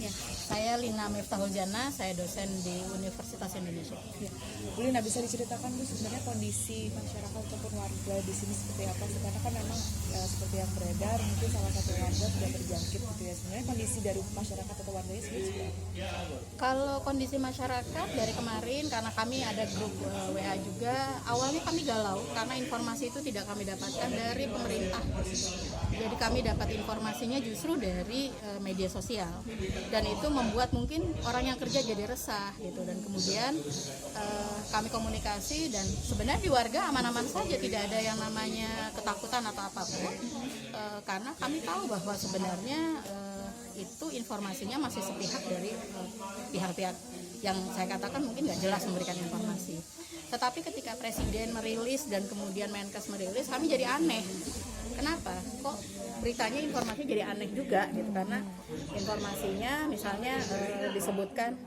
Ya, saya Lina Miftahul Jana, saya dosen di Universitas Indonesia. Ya. Bu Lina, bisa diceritakan Bu sebenarnya kondisi masyarakat ataupun warga di sini seperti apa? Karena kan memang seperti yang beredar, mungkin salah satu warga sudah terjangkit gitu ya. Sebenarnya kondisi dari masyarakat atau warganya sendiri seperti apa? Kalau kondisi masyarakat dari kemarin, karena kami ada grup WA juga, awalnya kami galau karena informasi itu tidak kami dapatkan dari pemerintah. Jadi kami dapat informasinya justru dari media sosial. Dan itu membuat mungkin orang yang kerja jadi resah gitu, dan kemudian kami komunikasi, dan sebenarnya di warga aman-aman saja, tidak ada yang namanya ketakutan atau apapun, karena kami tahu bahwa sebenarnya itu informasinya masih sepihak dari pihak-pihak yang saya katakan mungkin nggak jelas memberikan informasi. Tetapi ketika Presiden merilis dan kemudian Menkes merilis, kami jadi aneh. Kenapa? Kok beritanya informasinya jadi aneh juga gitu, karena informasinya misalnya disebutkan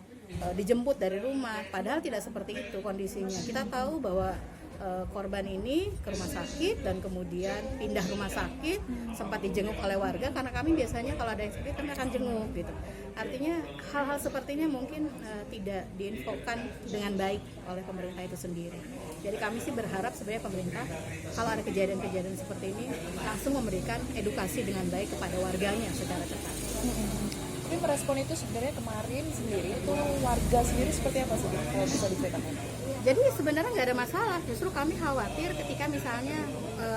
dijemput dari rumah, padahal tidak seperti itu kondisinya. Kita tahu bahwa korban ini ke rumah sakit dan kemudian pindah rumah sakit, sempat dijenguk oleh warga, karena kami biasanya kalau ada yang sakit kami akan jenguk gitu. Artinya hal-hal sepertinya mungkin tidak diinfokan dengan baik oleh pemerintah itu sendiri. Jadi kami sih berharap sebenarnya pemerintah kalau ada kejadian-kejadian seperti ini langsung memberikan edukasi dengan baik kepada warganya secara cepat. Tapi merespon itu sebenarnya kemarin sendiri itu warga sendiri seperti apa sih kalau bisa diceritakan? Jadi sebenarnya nggak ada masalah, justru kami khawatir ketika misalnya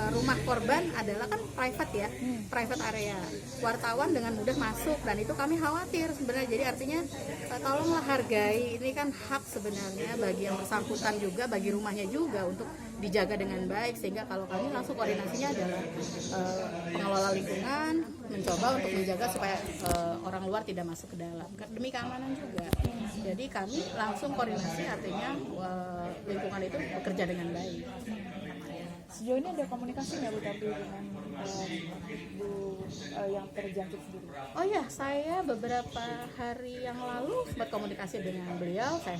rumah korban adalah kan private ya, private area, wartawan dengan mudah masuk, dan itu kami khawatir sebenarnya. Jadi artinya tolonglah hargai, ini kan hak sebenarnya bagi yang bersangkutan juga, bagi rumahnya juga untuk dijaga dengan baik, sehingga kalau kami langsung koordinasinya adalah pengelola lingkungan mencoba untuk menjaga supaya orang luar tidak masuk ke dalam demi keamanan juga. Jadi kami langsung koordinasi, artinya lingkungan itu bekerja dengan baik. Sejauh ini ada komunikasi nggak Bu tapi dengan Bu yang terjangkit sendiri? Oh ya, saya beberapa hari yang lalu sempat komunikasi dengan beliau. Saya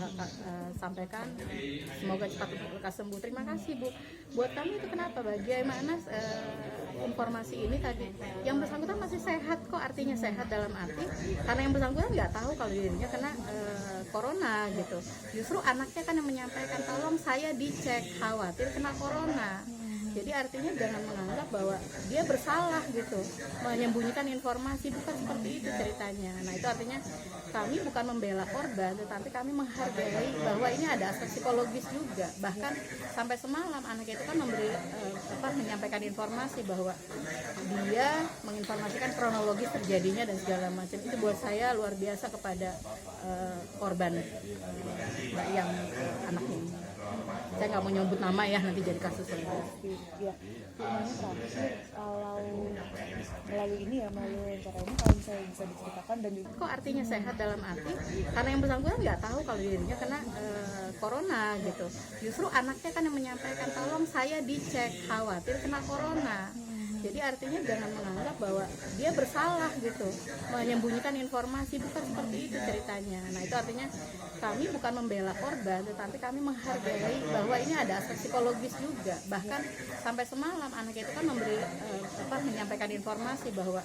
sampaikan semoga cepat lekas sembuh. Terima kasih Bu. Buat kami itu kenapa? Bagaimana informasi ini tadi? Yang bersangkutan masih sehat kok, artinya sehat dalam arti karena yang bersangkutan nggak tahu kalau dirinya kena corona gitu. Justru anaknya kan yang menyampaikan, tolong saya dicek, khawatir kena corona. Jadi artinya jangan menganggap bahwa dia bersalah gitu, menyembunyikan informasi, bukan seperti itu ceritanya. Nah itu artinya kami bukan membela korban, tetapi kami menghargai bahwa ini ada aspek psikologis juga. Bahkan sampai semalam anak itu kan menyampaikan informasi bahwa dia menginformasikan kronologis terjadinya dan segala macam. Itu buat saya luar biasa kepada korban yang anaknya ini. Saya nggak mau nyebut nama ya, nanti jadi kasus lagi. Ya, sebenarnya terakhir kalau melalui ini ya, melalui acara ini kalau misalnya bisa diceritakan dan juga kok artinya sehat dalam arti karena yang bersangkutan nggak tahu kalau dirinya kena corona gitu. Justru anaknya kan yang menyampaikan, tolong saya dicek, khawatir kena corona. Jadi artinya jangan menganggap bahwa dia bersalah gitu, menyembunyikan informasi, bukan seperti itu ceritanya. Nah itu artinya kami bukan membela korban, tetapi kami menghargai bahwa ini ada aspek psikologis juga. Bahkan sampai semalam anak itu kan menyampaikan informasi bahwa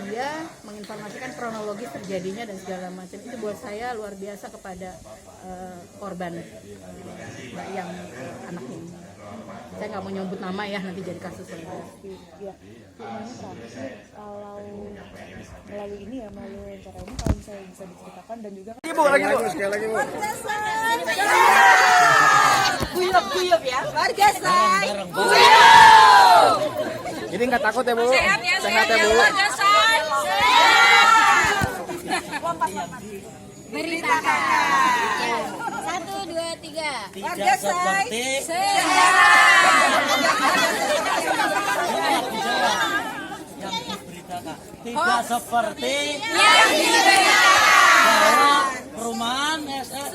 dia menginformasikan kronologis terjadinya dan segala macam. Itu buat saya luar biasa kepada korban yang anaknya ini. Saya nggak mau nyebut nama ya, nanti jadi kasus lagi. Ya, sebenarnya terakhir kalau melalui ini ya, melalui acara ini kalau misalnya bisa diceritakan dan juga Ibu lagi Bu, sekali lagi Bu. Guyup ya, warga say. Jadi nggak takut ya Bu? Sehat ya Bu. warga say. Beritakan. 1, 2, 3. Warga say. Tidak seperti Yang diberitakan. bahwa perumahan SS.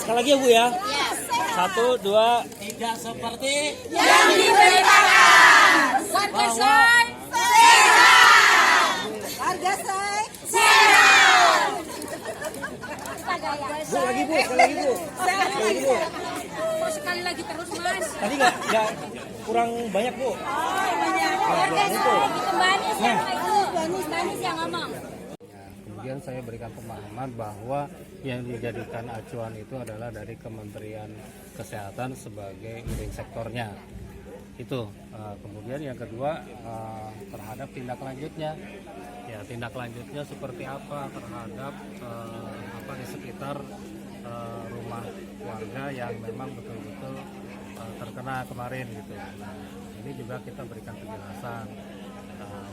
Sekali lagi ya Bu ya. 1, 2. Tidak seperti Yang diberitakan. Warga say. Warga say. Bu lagi Bu, sekali lagi Bu. Kok sekali lagi terus Mas? Tadi nggak kurang banyak Bu. Warga say. Itu manis yang ngomong. kemudian saya berikan pemahaman bahwa yang dijadikan acuan itu adalah dari Kementerian Kesehatan sebagai leading sektornya. Itu kemudian yang kedua terhadap tindak lanjutnya, ya tindak lanjutnya seperti apa terhadap di sekitar rumah warga yang memang betul-betul terkena kemarin gitu. Nah, ini juga kita berikan penjelasan,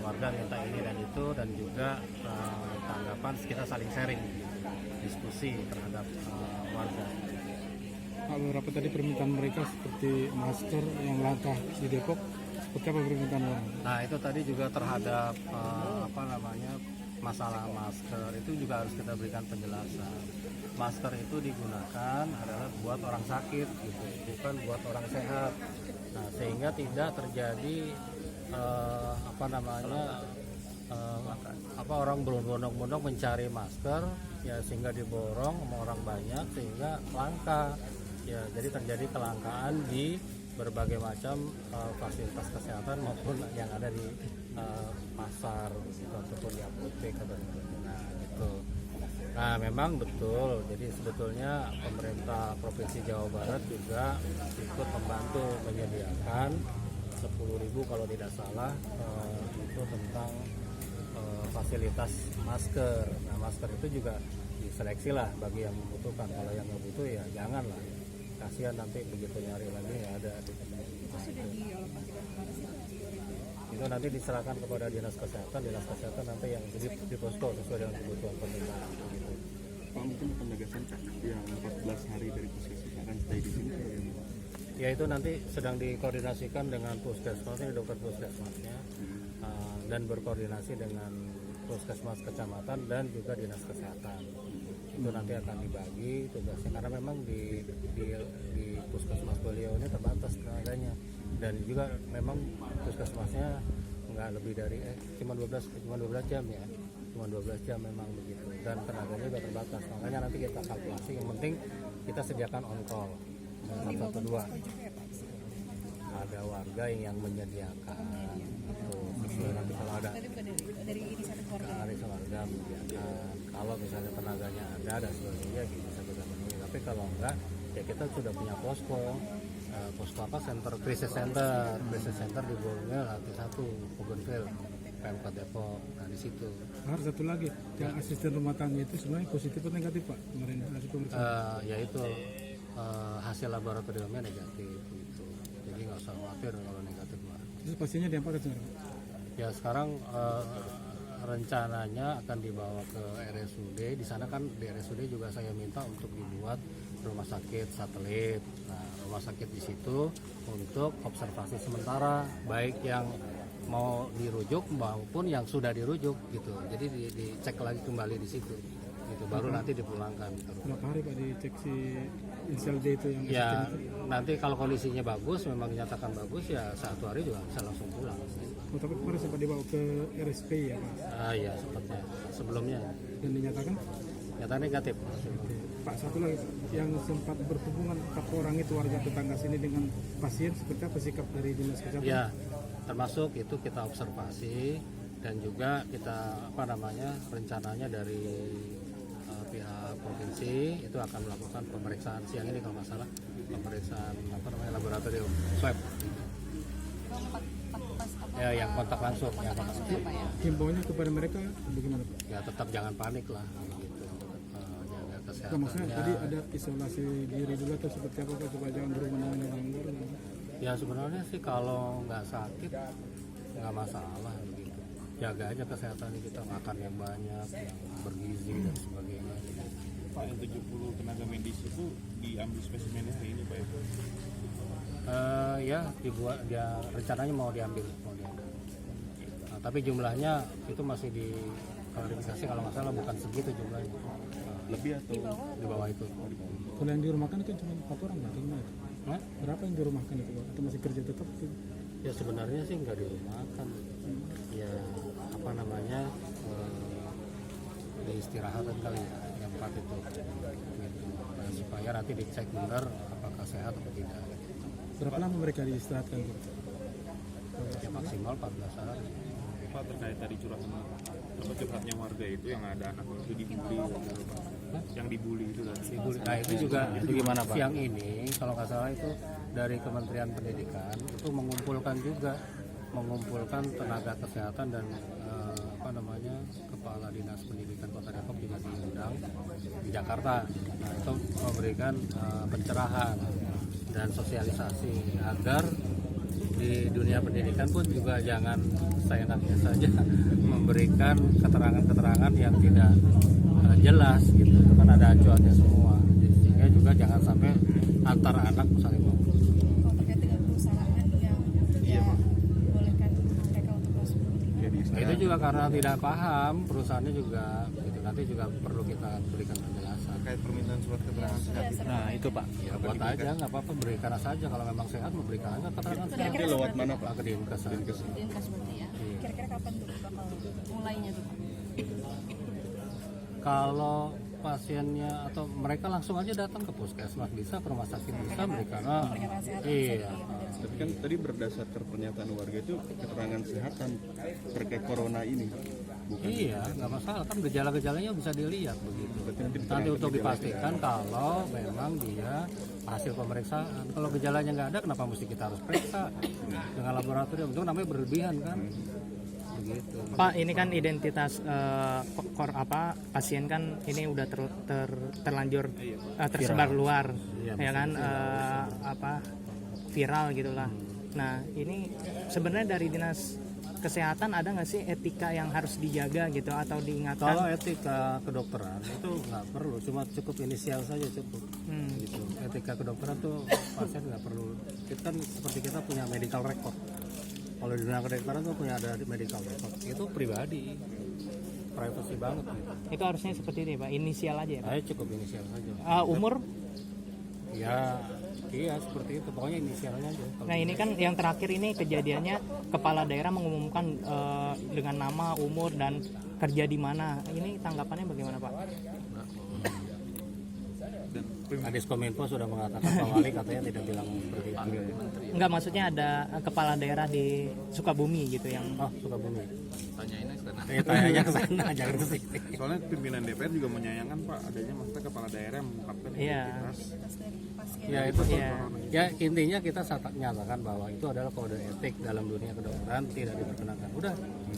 warga minta ini dan itu, dan juga tanggapan kita saling sharing gitu, diskusi terhadap warga. Pak, beberapa tadi permintaan mereka seperti masker yang langka di Depok, seperti apa permintaan orang? Nah itu tadi juga terhadap masalah masker itu juga harus kita berikan penjelasan. Masker itu digunakan adalah buat orang sakit gitu, bukan buat orang sehat. Nah sehingga tidak terjadi orang berbondong-bondong mencari masker ya, sehingga diborong sama orang banyak sehingga langka. Ya, jadi terjadi kelangkaan di berbagai macam fasilitas kesehatan maupun yang ada di pasar ataupun di apotek atau di nah itu. Nah memang betul, jadi sebetulnya pemerintah Provinsi Jawa Barat juga ikut membantu menyediakan 10.000 kalau tidak salah itu tentang fasilitas masker. Nah masker itu juga diseleksi lah bagi yang membutuhkan. Kalau yang nggak butuh ya jangan lah, kasihan nanti begitu nyari lagi ya ada di tempat. Itu nanti diserahkan kepada dinas kesehatan nanti yang di posko sesuai dengan kebutuhan pemerintah gitu. Pak, mungkin penegasan yang 14 hari dari puskesmas akan stay di sini bagaimana? Ya itu nanti sedang dikoordinasikan dengan puskesmasnya, dokter puskesmasnya, dan berkoordinasi dengan puskesmas kecamatan dan juga dinas kesehatan. Itu nanti akan dibagi tugasnya karena memang di puskesmas beliau ini terbatas tenaganya, dan juga memang puskesmasnya nggak lebih dari cuma 12 jam ya, cuma 12 jam memang begitu, dan tenaganya juga terbatas. Makanya nanti kita kalkulasi, yang penting kita sediakan on call 112. Ada warga yang menyediakan itu sesuai, nanti kalau ada dari inisiatif warga. Dari warga menyediakan, kalau misalnya tenaganya ada dan sebagainya bisa kita penuhi. Tapi kalau enggak ya kita sudah punya posko krisis center di Borneo Hati 1 Bougainville Pemkot Depok. Nah di situ. Harus satu lagi, yang asisten rumah tangga itu sebenarnya positif atau negatif Pak kemarin hasil pemeriksaan? Yaitu hasil laboratoriumnya negatif gitu. Jadi nggak usah khawatir kalau negatif Pak. Terus pasiennya diapakan sekarang? Ya sekarang rencananya akan dibawa ke RSUD. Di sana kan di RSUD juga saya minta untuk dibuat rumah sakit satelit. Nah, rumah sakit di situ untuk observasi sementara, baik yang mau dirujuk maupun yang sudah dirujuk gitu. Jadi dicek lagi kembali di situ. Gitu, baru nanti dipulangkan. Gitu. Berapa hari Pak dicek si inisial D itu yang ya nanti kalau kondisinya bagus, memang dinyatakan bagus ya 1 hari juga bisa langsung pulang. Oh, tapi kemarin sempat dibawa ke RSP ya Pak? Iya sepertinya sebelumnya. Dan dinyatakan? Nyata negatif. Pak, satu lagi yang sempat berhubungan 4 orang itu warga tetangga sini dengan pasien, seperti apa sikap dari dinas kesehatan? Ya, termasuk itu kita observasi dan juga kita rencananya dari pihak provinsi itu akan melakukan pemeriksaan siang ini kalau nggak salah, pemeriksaan laboratorium swab. Ya, yang kontak langsung. Himbauannya kepada mereka bagaimana Pak? Ya tetap jangan panik lah, gitu. Jaga kesehatan. Nah, maksudnya tadi ada isolasi diri dulu atau seperti apa Pak, supaya jangan berhubungan dengan orang luar? Ya sebenarnya sih kalau nggak sakit nggak masalah begitu. Jaga aja kesehatan kita, makan yang banyak, yang bergizi dan sebagainya. Pak, yang 70 tenaga medis itu diambil spesimennya hari ini Pak? Ya dibuat, dia rencananya mau diambil. Nah, tapi jumlahnya itu masih diklarifikasi, kalau nggak salah bukan segitu jumlahnya. Lebih atau di bawah itu? Kalau yang dirumahkan itu cuma 4 orang Pak? Berapa yang dirumahkan itu Pak? Atau masih kerja tetap? Ya sebenarnya sih nggak dirumahkan. Ya diistirahatkan kali ya, yang 4 itu. Gitu. Nah, supaya nanti dicek benar apakah sehat atau tidak. Berapa lama mereka diistirahatkan? Ya maksimal 14 hari. Pak, terkait tadi curahan apa curhatnya warga itu yang ada anak itu dibully gitu, Pak. Yang dibully itu kan. Nah itu juga Itu gimana, Pak? siang ini kalau nggak salah itu dari Kementerian Pendidikan itu mengumpulkan tenaga kesehatan dan kepala dinas pendidikan Kota Depok juga diundang di Jakarta. Nah itu memberikan pencerahan dan sosialisasi agar di dunia pendidikan pun juga jangan seenaknya saja memberikan keterangan-keterangan yang tidak jelas gitu. Itu kan ada acuannya semua. Jadi, sehingga juga jangan sampai antar anak saling ngomong. Kalau terkait dengan perusahaan yang bolehkan mereka untuk masuk. Itu juga karena tidak paham perusahaannya juga gitu. Nanti juga perlu kita berikan penjelasan. Terkait permintaan surat keterangan sehat itu. Nah itu Pak. Ya buat aja nggak apa-apa, berikan saja kalau memang sehat memberikan aja keterangan sehat. Itu lewat mana Pak? Ke Dinkes aja. Dinkes berarti ya. Kira-kira kapan tuh bakal Mulainya tuh. Kalau pasiennya atau mereka langsung aja datang ke puskesmas bisa, ke rumah sakit bisa berikan. Iya. Tapi kan tadi berdasarkan pernyataan warga itu keterangan kesehatan terkait corona ini. Bukan. Iya, nggak masalah kan gejala-gejalanya bisa dilihat begitu. Berarti Nanti untuk dipastikan kalau memang dia hasil pemeriksaan. Kalau gejalanya nggak ada, kenapa mesti kita harus periksa dengan laboratorium? Itu namanya berlebihan kan? Begitu. Pak, ini kan identitas pasien kan ini udah terlanjur tersebar luar, Iya, ya kan viral gitulah. Nah, ini sebenarnya dari dinas kesehatan ada nggak sih etika yang harus dijaga gitu atau diingatkan? Kalau etika kedokteran itu nggak perlu, cuma cukup inisial saja cukup. Gitu. Etika kedokteran tuh pasien nggak perlu. Kita kan seperti kita punya medical record. Kalau di dunia kedokteran tuh punya ada medical record. Itu pribadi, privacy banget gitu. Itu harusnya seperti ini Pak, inisial aja ya Pak? Saya cukup inisial saja. Umur? Ya, iya seperti itu. Pokoknya inisialnya aja. Nah ini kan yang terakhir ini kejadiannya kepala daerah mengumumkan dengan nama, umur, dan kerja di mana. Ini tanggapannya bagaimana Pak? Adiskominfo sudah mengatakan Pak Wali katanya tidak bilang seperti itu. Enggak, maksudnya ada kepala daerah di Sukabumi gitu yang Sukabumi. Tanyainnya ke sana. Tanyanya ke sana, jangan ke sini. Soalnya pimpinan DPR juga menyayangkan Pak adanya maksudnya kepala daerah yang mengungkapkan Iya. identitas. Ya itu Iya. ya intinya kita nyatakan bahwa itu adalah kode etik dalam dunia kedokteran tidak diperkenankan. Udah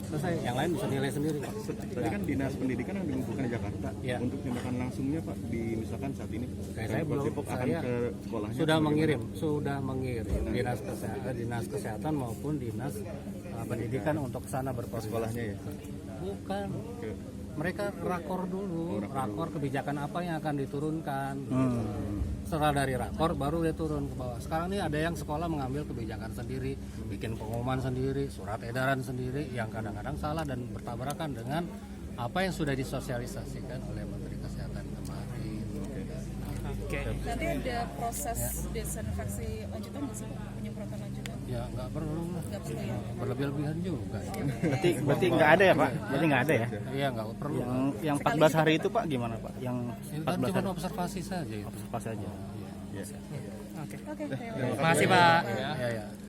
selesai, yang lain bisa nilai sendiri. Tadi kan dinas pendidikan yang mengumpulkan di Jakarta Ya. untuk tindakan langsungnya Pak di misalkan saat ini Saya belum, Depok akan saya ke sekolahnya sudah mengirim dinas kesehatan maupun dinas pendidikan untuk sana berkoordinasi. sekolahnya ya. Bukan. Mereka rakor dulu, rakor kebijakan apa yang akan diturunkan. Setelah dari rakor baru dia turun ke bawah. Sekarang ini ada yang sekolah mengambil kebijakan sendiri, bikin pengumuman sendiri, surat edaran sendiri yang kadang-kadang salah dan bertabrakan dengan apa yang sudah disosialisasikan oleh Menteri Kesehatan kemarin. Nanti ada proses desinfeksi lanjutan nggak sih Pak? Penyemprotan lanjutan? Ya nggak perlu lah. Nggak perlu ya? Berlebih-lebihan juga. Berarti nggak ada ya Pak? Berarti nggak ada ya? Iya nggak perlu. Yang 14 hari itu Pak gimana Pak? Yang Itu kan 14 cuma hari observasi saja itu. pas aja. Oke, Terima kasih Pak. Ya, ya.